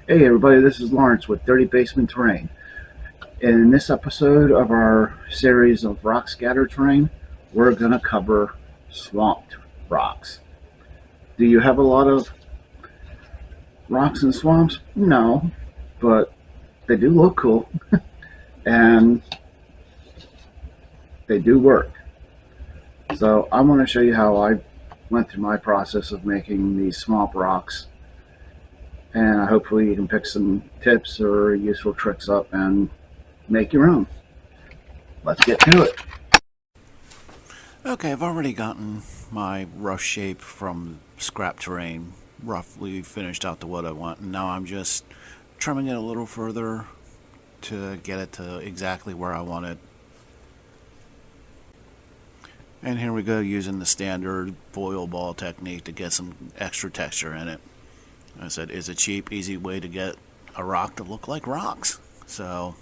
Hey everybody, this is Lawrence with Dirty Basement Terrain. In this episode of our series of rock scatter terrain, we're going to cover swamped rocks. Do you have a lot of rocks and swamps? No, but they do look cool and they do work. So I'm going to show you how I went through my process of making these swamp rocks, and hopefully you can pick some tips or useful tricks up and make your own. Let's get to it. Okay, I've already gotten my rough shape from scrap terrain roughly finished out to what I want, and now I'm just trimming it a little further to get it to exactly where I want it. And here we go, using the standard foil ball technique to get some extra texture in it. I said, it's a cheap, easy way to get a rock to look like rocks. So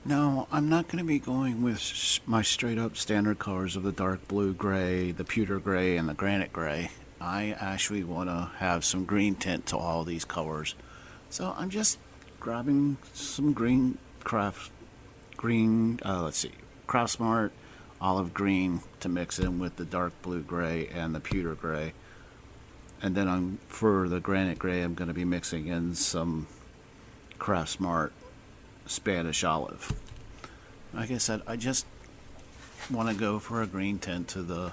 now, I'm not going to be going with my straight up standard colors of the dark blue gray, the pewter gray, and the granite gray. I actually want to have some green tint to all these colors. So I'm just grabbing some Craft Smart olive green to mix in with the dark blue gray and the pewter gray. And then for the granite gray, I'm going to be mixing in some Craft Smart Spanish olive. Like I said, I just want to go for a green tint to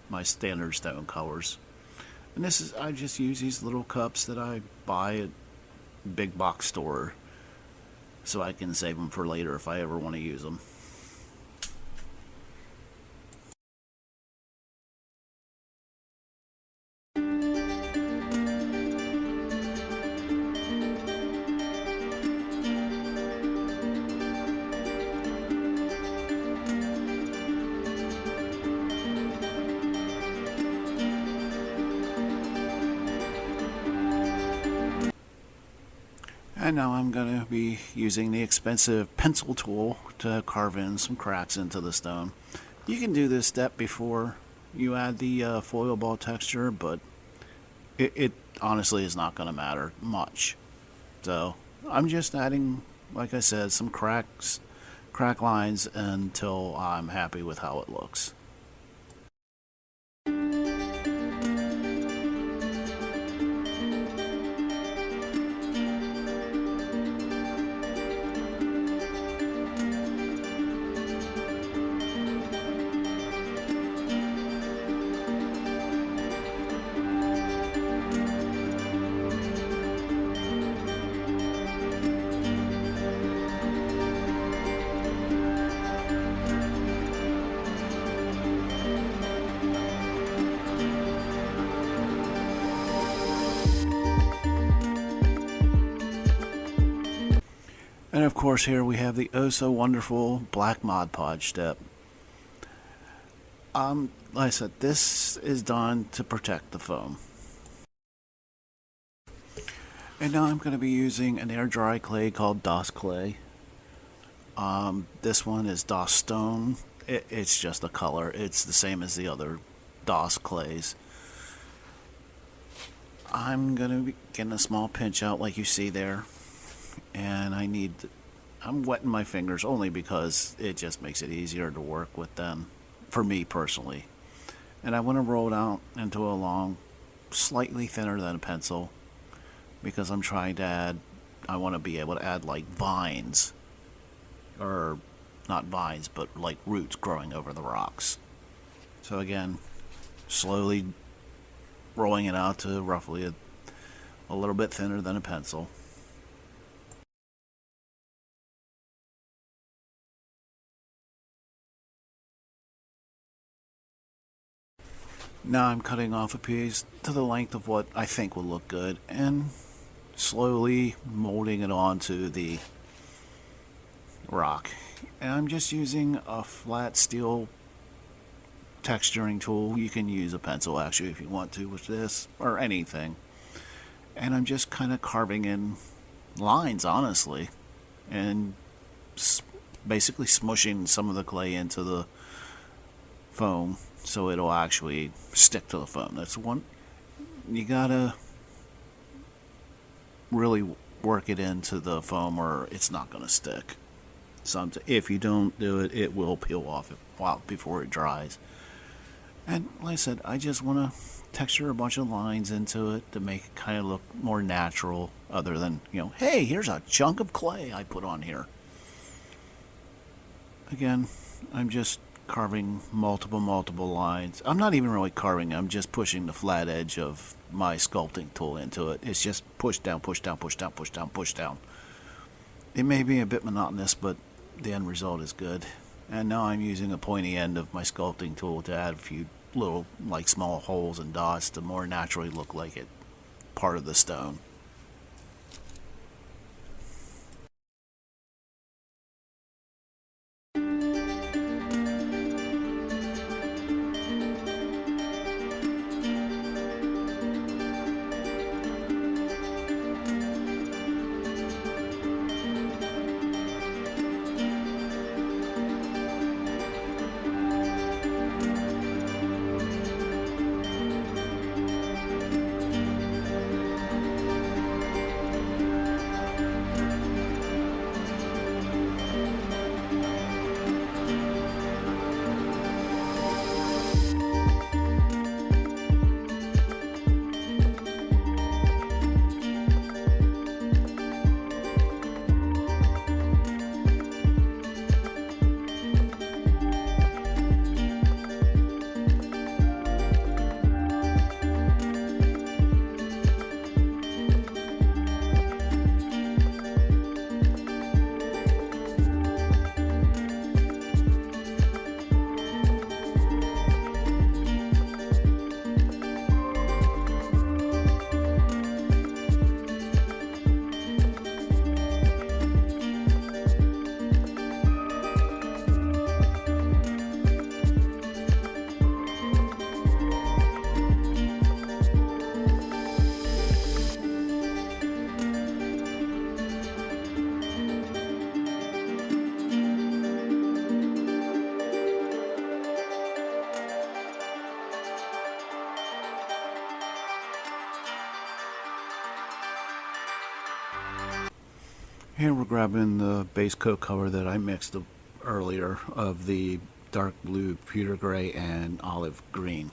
my standard stone colors. And I just use these little cups that I buy at big box store so I can save them for later if I ever want to use them. And now I'm going to be using the expensive pencil tool to carve in some cracks into the stone. You can do this step before you add the foil ball texture, but it honestly is not going to matter much. So I'm just adding, like I said, some crack lines until I'm happy with how it looks. And of course here we have the oh so wonderful black Mod Podge step. Like I said, this is done to protect the foam. And now I'm going to be using an air dry clay called DOS clay. This one is DOS stone. It's just a color. It's the same as the other DOS clays. I'm going to be getting a small pinch out like you see there. And I'm wetting my fingers only because it just makes it easier to work with them, for me personally. And I want to roll it out into a long, slightly thinner than a pencil, because I want to be able to add like vines, or not vines, but like roots growing over the rocks. So again, slowly rolling it out to roughly a little bit thinner than a pencil. Now I'm cutting off a piece to the length of what I think will look good and slowly molding it onto the rock. And I'm just using a flat steel texturing tool. You can use a pencil actually if you want to with this, or anything. And I'm just kind of carving in lines, honestly, and basically smushing some of the clay into the foam so it'll actually stick to the foam. That's one, you gotta really work it into the foam or it's not gonna stick. If you don't do it, it will peel off before it dries. And like I said, I just want to texture a bunch of lines into it to make it kind of look more natural, other than, hey, here's a chunk of clay I put on here. Again, I'm just carving multiple lines. I'm not even really carving, I'm just pushing the flat edge of my sculpting tool into it. It's just push down, push down, push down, push down, push down. It may be a bit monotonous, but the end result is good. And now I'm using a pointy end of my sculpting tool to add a few little, like, small holes and dots to more naturally look like it part of the stone. Here we're grabbing the base coat color that I mixed earlier of the dark blue, pewter gray, and olive green.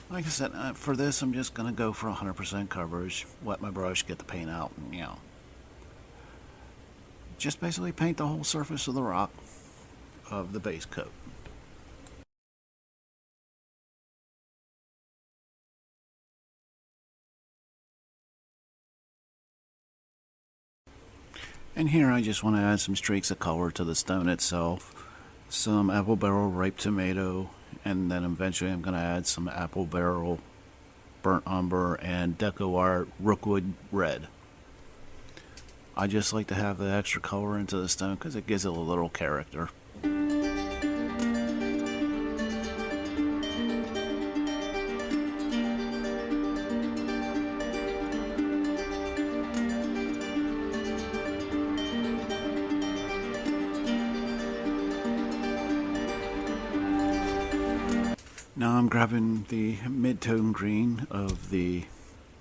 Like I said, for this I'm just going to go for 100% coverage, wet my brush, get the paint out, and just basically paint the whole surface of the rock of the base coat. And here I just want to add some streaks of color to the stone itself, some apple barrel ripe tomato, and then eventually I'm going to add some apple barrel burnt umber and deco art rookwood red. I just like to have the extra color into the stone because it gives it a little character. Now I'm grabbing the mid-tone green of the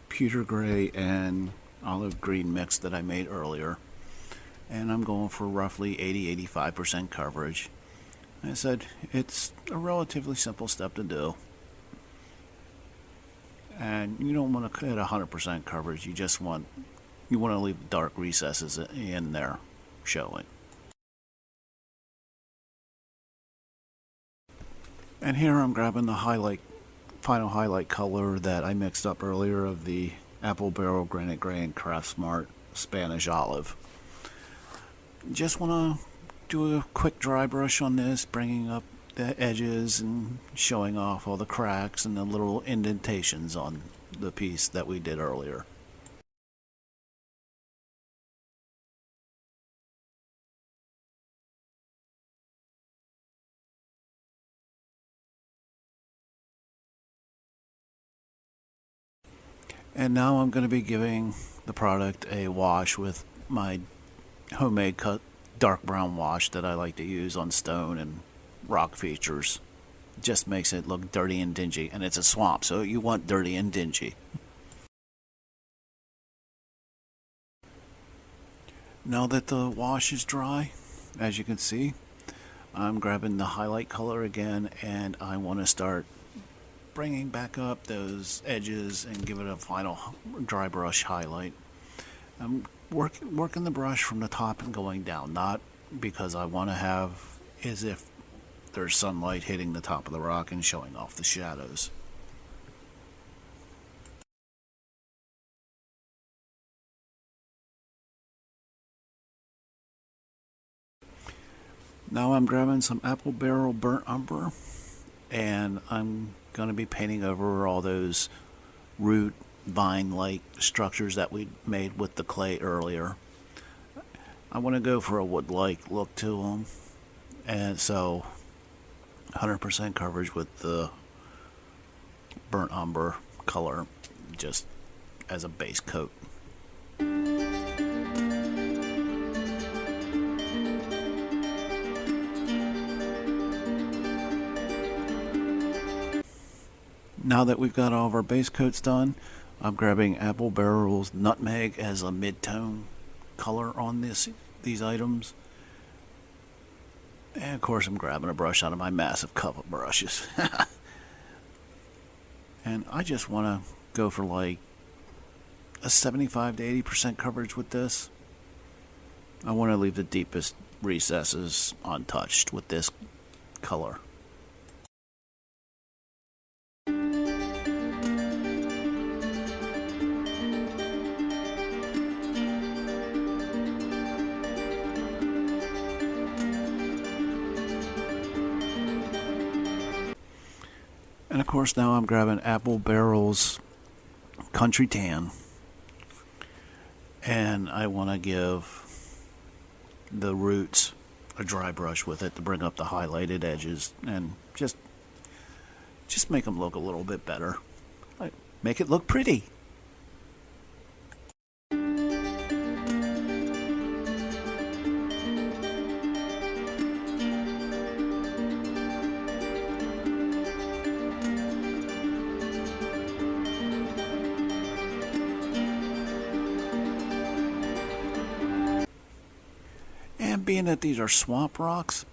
pewter gray and olive green mix that I made earlier, and I'm going for roughly 80-85% coverage. Like I said, it's a relatively simple step to do, and you don't want to hit 100% coverage. You want to leave dark recesses in there showing. And here I'm grabbing the final highlight color that I mixed up earlier of the apple barrel granite gray and craft smart Spanish olive. Just want to do a quick dry brush on this, bringing up the edges and showing off all the cracks and the little indentations on the piece that we did earlier. And now I'm going to be giving the product a wash with my homemade cut dark brown wash that I like to use on stone and rock features. Just makes it look dirty and dingy, and it's a swamp, so you want dirty and dingy. Now that the wash is dry, as you can see, I'm grabbing the highlight color again, and I want to start bringing back up those edges and give it a final dry brush highlight. I'm working the brush from the top and going down, not because I want to have as if there's sunlight hitting the top of the rock and showing off the shadows. Now I'm grabbing some apple barrel burnt umber, and I'm going to be painting over all those root vine-like structures that we made with the clay earlier. I want to go for a wood-like look to them, and so 100% coverage with the burnt umber color just as a base coat. Now that we've got all of our base coats done, I'm grabbing Apple Barrel's Nutmeg as a mid-tone color on these items. And of course I'm grabbing a brush out of my massive cup of brushes. And I just want to go for like a 75 to 80% coverage with this. I want to leave the deepest recesses untouched with this color. And of course now I'm grabbing Apple Barrel's Country Tan, and I want to give the roots a dry brush with it to bring up the highlighted edges and just make them look a little bit better. Make it look pretty. And being that these are swamp rocks,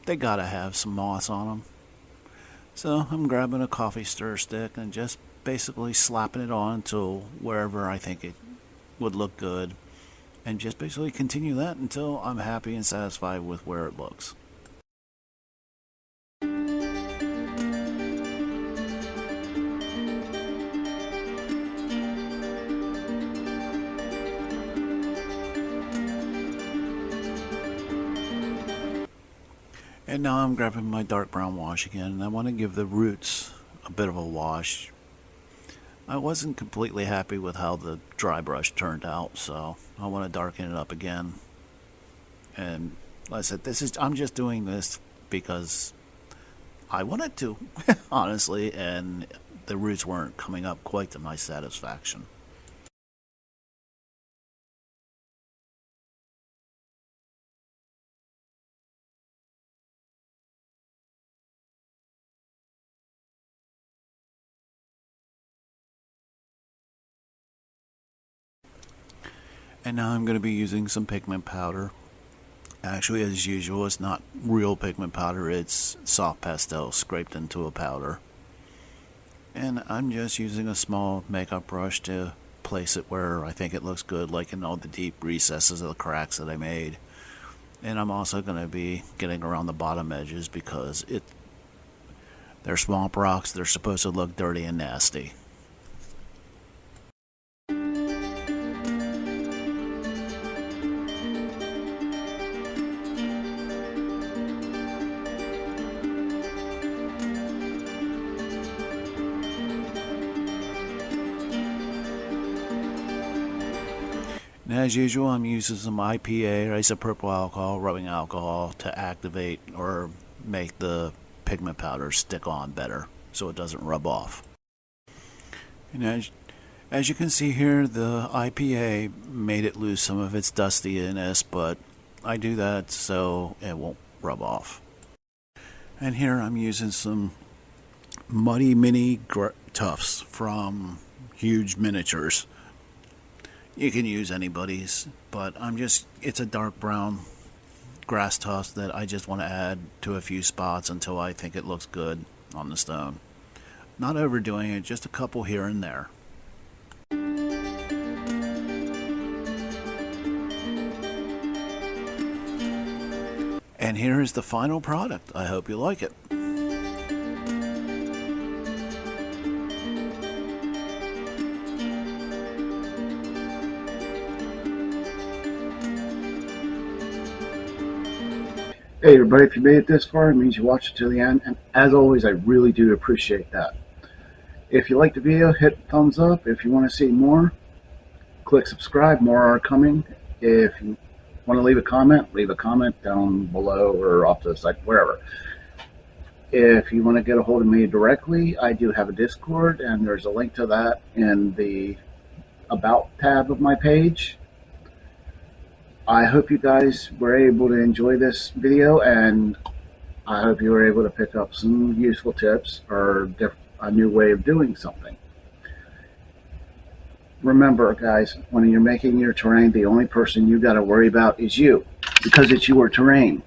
they gotta have some moss on them. So I'm grabbing a coffee stir stick and just basically slapping it on to wherever I think it would look good, and just basically continue that until I'm happy and satisfied with where it looks. And now I'm grabbing my dark brown wash again, and I want to give the roots a bit of a wash. I wasn't completely happy with how the dry brush turned out, so I want to darken it up again. And like I said, I'm just doing this because I wanted to, honestly, and the roots weren't coming up quite to my satisfaction. And now I'm going to be using some pigment powder. Actually, as usual, it's not real pigment powder, it's soft pastel scraped into a powder. And I'm just using a small makeup brush to place it where I think it looks good, like in all the deep recesses of the cracks that I made. And I'm also going to be getting around the bottom edges because they're swamp rocks, they're supposed to look dirty and nasty. And as usual, I'm using some IPA, or isopropyl alcohol, rubbing alcohol, to activate or make the pigment powder stick on better so it doesn't rub off. And As you can see here, the IPA made it lose some of its dustiness, but I do that so it won't rub off. And here I'm using some muddy mini tufts from Huge Miniatures. You can use anybody's, but it's a dark brown grass tuft that I just want to add to a few spots until I think it looks good on the stone. Not overdoing it, just a couple here and there. And here is the final product. I hope you like it. Hey everybody, if you made it this far, it means you watched it to the end, and as always, I really do appreciate that. If you like the video, hit thumbs up. If you want to see more, click subscribe. More are coming. If you want to leave a comment down below or off to the side, wherever. If you want to get a hold of me directly, I do have a Discord, and there's a link to that in the About tab of my page. I hope you guys were able to enjoy this video, and I hope you were able to pick up some useful tips or a new way of doing something. Remember, guys, when you're making your terrain, the only person you got to worry about is you, because it's your terrain.